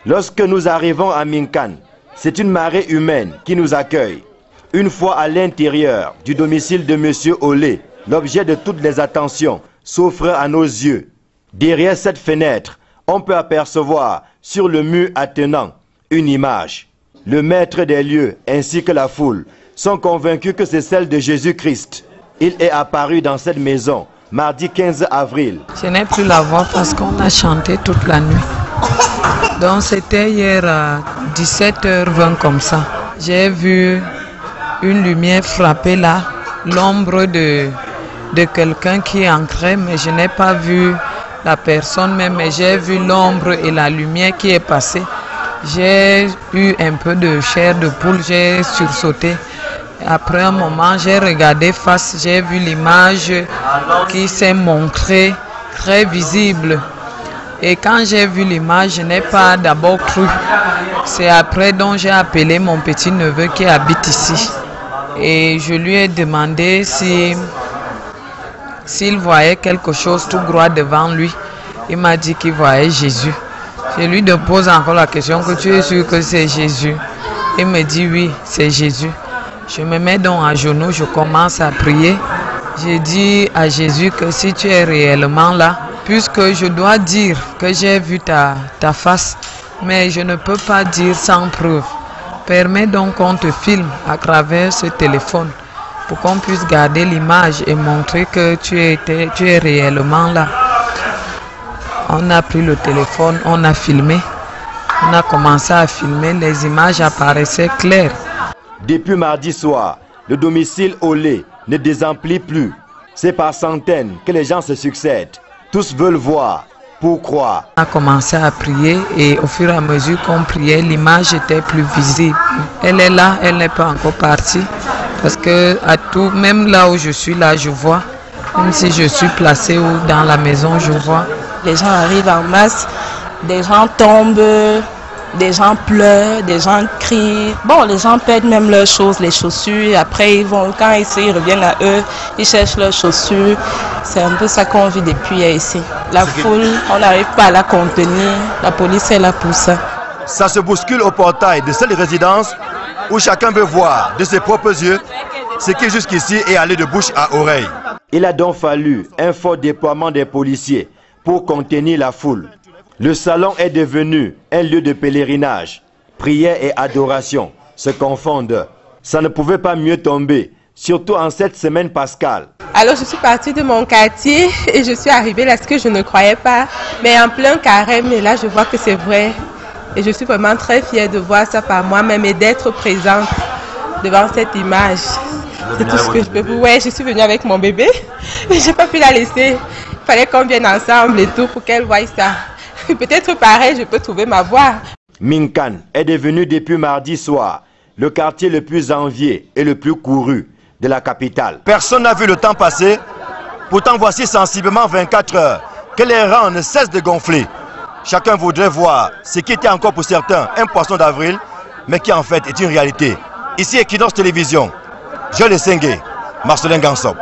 Lorsque nous arrivons à Minkan, c'est une marée humaine qui nous accueille. Une fois à l'intérieur du domicile de M. Olé, l'objet de toutes les attentions s'offre à nos yeux. Derrière cette fenêtre, on peut apercevoir sur le mur attenant une image. Le maître des lieux ainsi que la foule sont convaincus que c'est celle de Jésus-Christ. Il est apparu dans cette maison mardi 15 avril. Je n'ai plus la voix parce qu'on a chanté toute la nuit. Donc c'était hier à 17h20 comme ça. J'ai vu une lumière frapper là, l'ombre de quelqu'un qui entrait, mais je n'ai pas vu la personne même, mais j'ai vu l'ombre et la lumière qui est passée. J'ai eu un peu de chair de poule, j'ai sursauté. Après un moment, j'ai regardé face, j'ai vu l'image qui s'est montrée très visible. Et quand j'ai vu l'image, je n'ai pas d'abord cru. C'est après donc j'ai appelé mon petit neveu qui habite ici. Et je lui ai demandé s'il voyait quelque chose tout droit devant lui. Il m'a dit qu'il voyait Jésus. Je lui pose encore la question que tu es sûr que c'est Jésus. Il me dit oui, c'est Jésus. Je me mets donc à genoux, je commence à prier. J'ai dit à Jésus que si tu es réellement là, puisque je dois dire que j'ai vu ta face, mais je ne peux pas dire sans preuve. Permets donc qu'on te filme à travers ce téléphone pour qu'on puisse garder l'image et montrer que tu es réellement là. On a pris le téléphone, on a filmé, on a commencé à filmer, les images apparaissaient claires. Depuis mardi soir, le domicile Olé ne désemplit plus. C'est par centaines que les gens se succèdent. Tous veulent voir pour croire. On a commencé à prier et au fur et à mesure qu'on priait, l'image était plus visible. Elle est là, elle n'est pas encore partie. Parce que à tout, même là où je suis, là je vois. Même si je suis placée ou dans la maison, je vois. Les gens arrivent en masse, des gens tombent, des gens pleurent, des gens crient. Bon, les gens perdent même leurs choses, les chaussures. Après, quand ils reviennent à eux, ils cherchent leurs chaussures. C'est un peu ça qu'on vit depuis ici. La foule, on n'arrive pas à la contenir. La police est là pour ça. Ça se bouscule au portail de cette résidence où chacun veut voir de ses propres yeux ce qui jusqu'ici est allé de bouche à oreille. Il a donc fallu un fort déploiement des policiers pour contenir la foule. Le salon est devenu un lieu de pèlerinage. Prière et adoration se confondent. Ça ne pouvait pas mieux tomber, surtout en cette semaine pascale. Alors je suis partie de mon quartier et je suis arrivée là, ce que je ne croyais pas. Mais en plein carême, et là je vois que c'est vrai. Et je suis vraiment très fière de voir ça par moi-même et d'être présente devant cette image. C'est tout ce que je peux vous. Ouais, je suis venue avec mon bébé. Mais je n'ai pas pu la laisser. Il fallait qu'on vienne ensemble et tout pour qu'elle voie ça. Peut-être pareil, je peux trouver ma voie. Minkan est devenu depuis mardi soir le quartier le plus envié et le plus couru de la capitale. Personne n'a vu le temps passer. Pourtant, voici sensiblement 24 heures que les rangs ne cessent de gonfler. Chacun voudrait voir ce qui était encore pour certains un poisson d'avril, mais qui en fait est une réalité. Ici, Equinox Télévision, Joel Essengue, Marcelin Gansop.